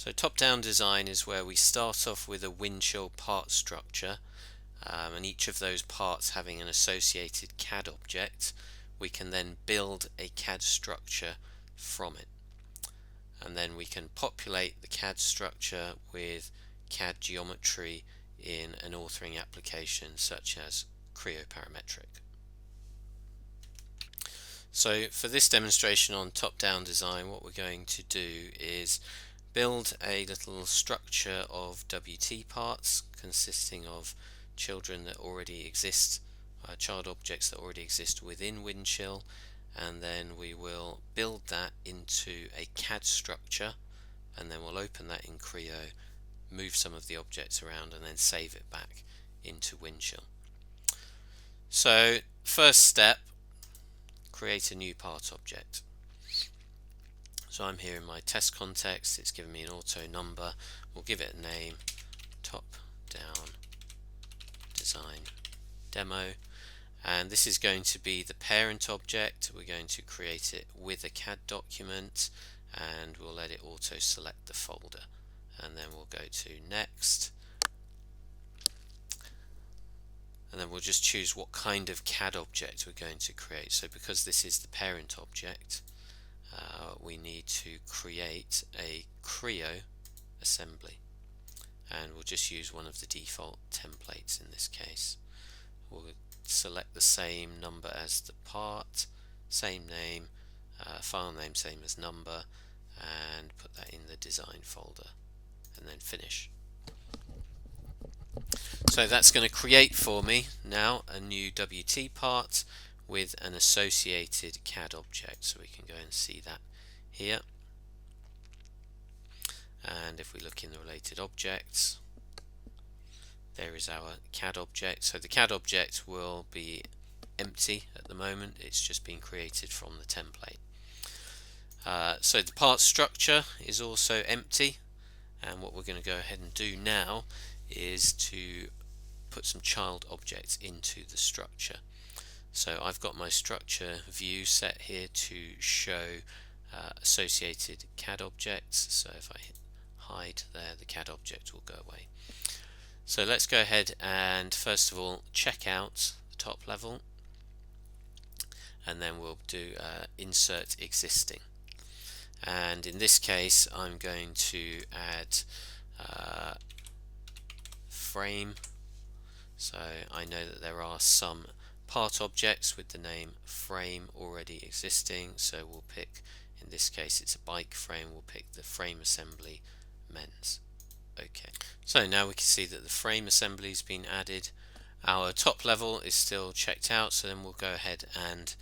So top-down design is where we start off with a Windchill part structure, and each of those parts having an associated CAD object. We can then build a CAD structure from it, and then we can populate the CAD structure with CAD geometry in an authoring application such as Creo Parametric. So for this demonstration on top-down design, what we're going to do is build a little structure of WTParts consisting of children that already exist, child objects that already exist within Windchill, and then we will build that into a CAD structure, and then we'll open that in Creo, move some of the objects around, and then save it back into Windchill. So first step, create a new part object. So I'm here in my test context, it's given me an auto number. We'll give it a name, top down design demo, and this is going to be the parent object. We're going to create it with a CAD document, and we'll let it auto select the folder, and then we'll go to next, and then we'll just choose what kind of CAD object we're going to create. So because this is the parent object, we need to create a Creo assembly, and we'll just use one of the default templates in this case. We'll select the same number as the part, same name, file name same as number, and put that in the design folder, and then finish. So that's going to create for me now a new WT part with an associated CAD object, so we can go and see that here. And if we look in the related objects, there is our CAD object. So the CAD object will be empty at the moment, it's just been created from the template. So the part structure is also empty, and what we're going to go ahead and do now is to put some child objects into the structure. So I've got my structure view set here to show associated CAD objects. So if I hit hide there, the CAD object will go away. So let's go ahead and first of all check out the top level, and then we'll do insert existing. And in this case I'm going to add frame. So I know that there are some part objects with the name frame already existing, so we'll pick, in this case it's a bike frame, we'll pick the frame assembly men's. Okay, so now we can see that the frame assembly has been added. Our top level is still checked out, so then we'll go ahead and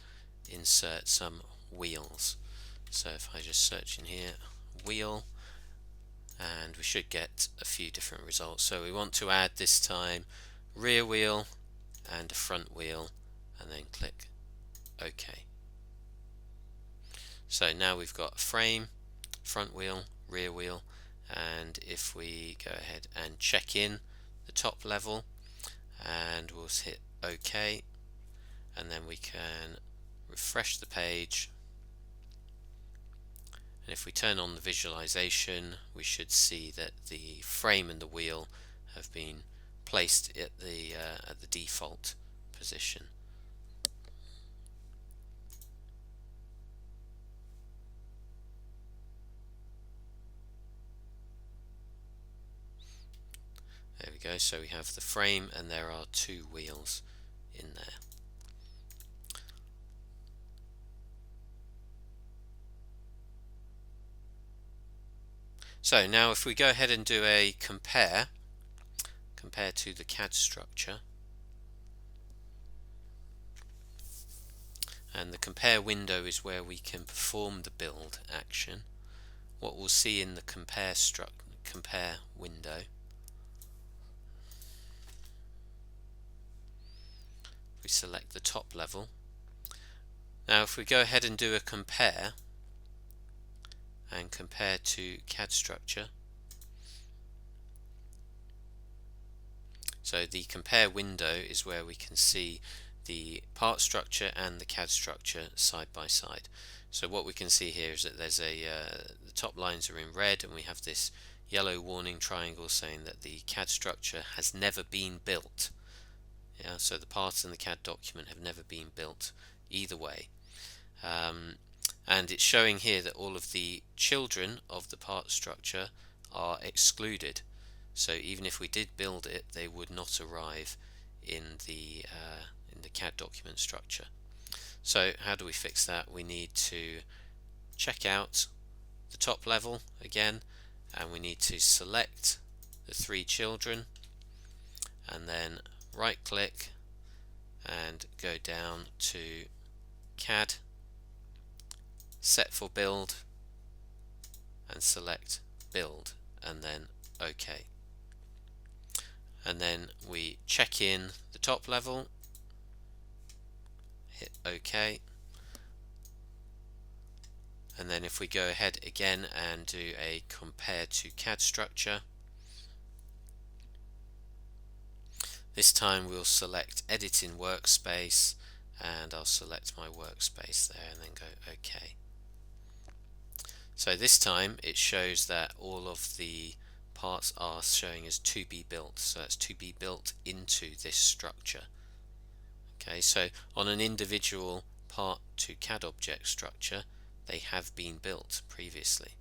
insert some wheels. So if I just search in here, wheel, and we should get a few different results. So we want to add this time rear wheel and a front wheel, and then click OK. So now we've got a frame, front wheel, rear wheel, and if we go ahead and check in the top level, and we'll hit OK, and then we can refresh the page, and if we turn on the visualization, we should see that the frame and the wheel have been placed at the default position. There we go, so we have the frame and there are two wheels in there. So now if we go ahead and do a compare to the CAD structure, and the compare window is where we can perform the build action. What we'll see in the compare window, we select the top level. Now if we go ahead and do a compare and compare to CAD structure, so the compare window is where we can see the part structure and the CAD structure side by side. So what we can see here is that there's the top lines are in red, and we have this yellow warning triangle saying that the CAD structure has never been built. Yeah, so the parts in the CAD document have never been built either way. And it's showing here that all of the children of the part structure are excluded. So even if we did build it, they would not arrive in the CAD document structure. So how do we fix that? We need to check out the top level again, and we need to select the 3 children, and then right click and go down to CAD, set for build, and select build, and then OK. And then we check in the top level, hit OK, and then if we go ahead again and do a compare to CAD structure, this time we'll select edit in workspace, and I'll select my workspace there and then go OK. So this time it shows that all of the parts are showing as to be built, so that's to be built into this structure. Okay, so on an individual part to CAD object structure, they have been built previously,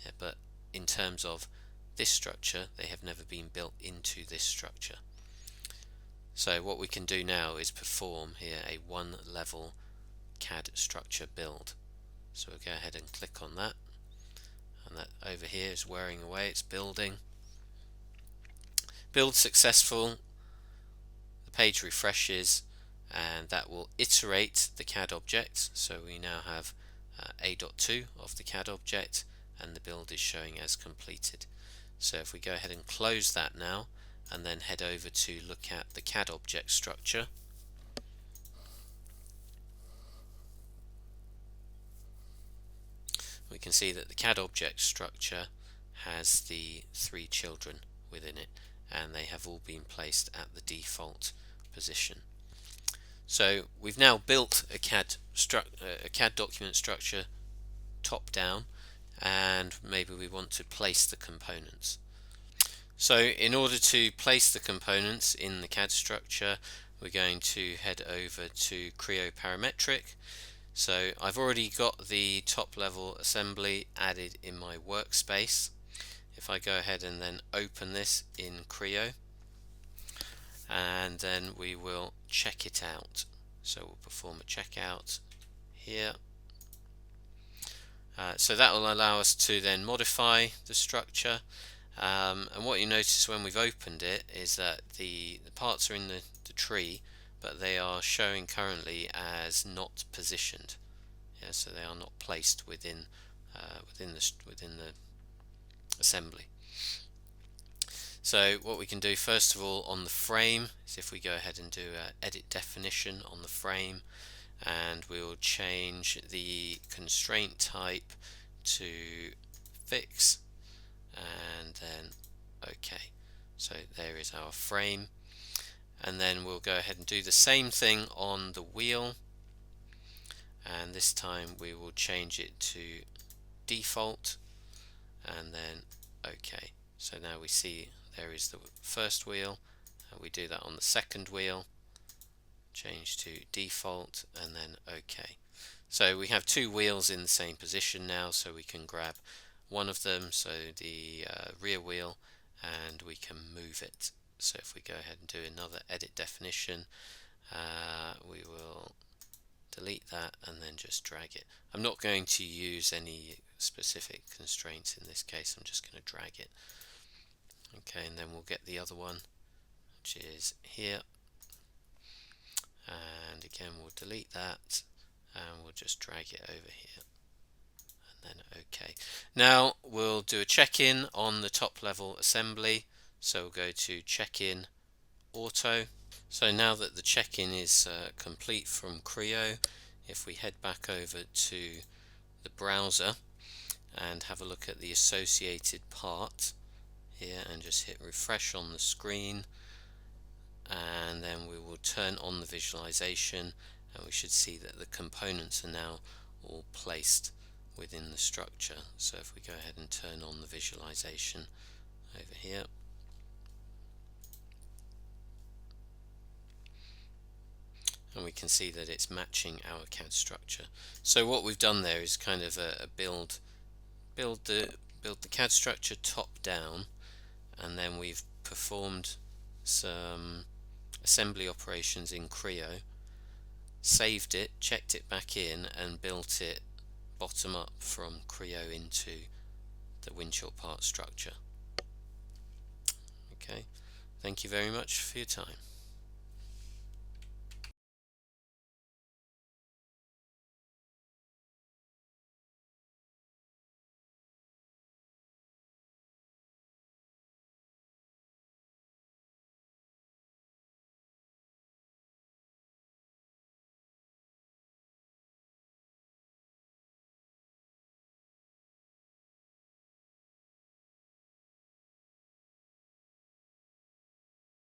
yeah, but in terms of this structure, they have never been built into this structure. So what we can do now is perform here a 1 level CAD structure build. So we'll go ahead and click on that, and that over here is wearing away, it's building. Build successful, the page refreshes, and that will iterate the CAD object. So we now have A.2 of the CAD object, and the build is showing as completed. So if we go ahead and close that now, and then head over to look at the CAD object structure, we can see that the CAD object structure has the 3 children within it, and they have all been placed at the default position. So we've now built a CAD document structure top down, and maybe we want to place the components. So in order to place the components in the CAD structure, we're going to head over to Creo Parametric. So I've already got the top level assembly added in my workspace. If I go ahead and then open this in Creo, and then we will check it out. So we'll perform a checkout here. So that will allow us to then modify the structure. And what you notice when we've opened it is that the parts are in the tree, but they are showing currently as not positioned. Yeah, so they are not placed within the assembly. So what we can do first of all on the frame is if we go ahead and do edit definition on the frame, and we'll change the constraint type to fix, and then OK. So there is our frame, and then we'll go ahead and do the same thing on the wheel, and this time we will change it to default, and then OK. So now we see there is the first wheel, and we do that on the second wheel, change to default, and then OK. So we have 2 wheels in the same position now, so we can grab one of them, so the rear wheel, and we can move it. So if we go ahead and do another edit definition, we will delete that and then just drag it. I'm not going to use any specific constraints in this case, I'm just going to drag it. Okay, and then we'll get the other one, which is here, and again we'll delete that, and we'll just drag it over here, and then OK. Now we'll do a check-in on the top level assembly, so we'll go to check-in auto. So now that the check-in is complete from Creo, if we head back over to the browser and have a look at the associated part here and just hit refresh on the screen, and then we will turn on the visualization, and we should see that the components are now all placed within the structure. So if we go ahead and turn on the visualization over here, and we can see that it's matching our CAD structure. So what we've done there is kind of a build the CAD structure top down, and then we've performed some assembly operations in Creo, saved it, checked it back in, and built it bottom up from Creo into the Windchill part structure. Okay, thank you very much for your time.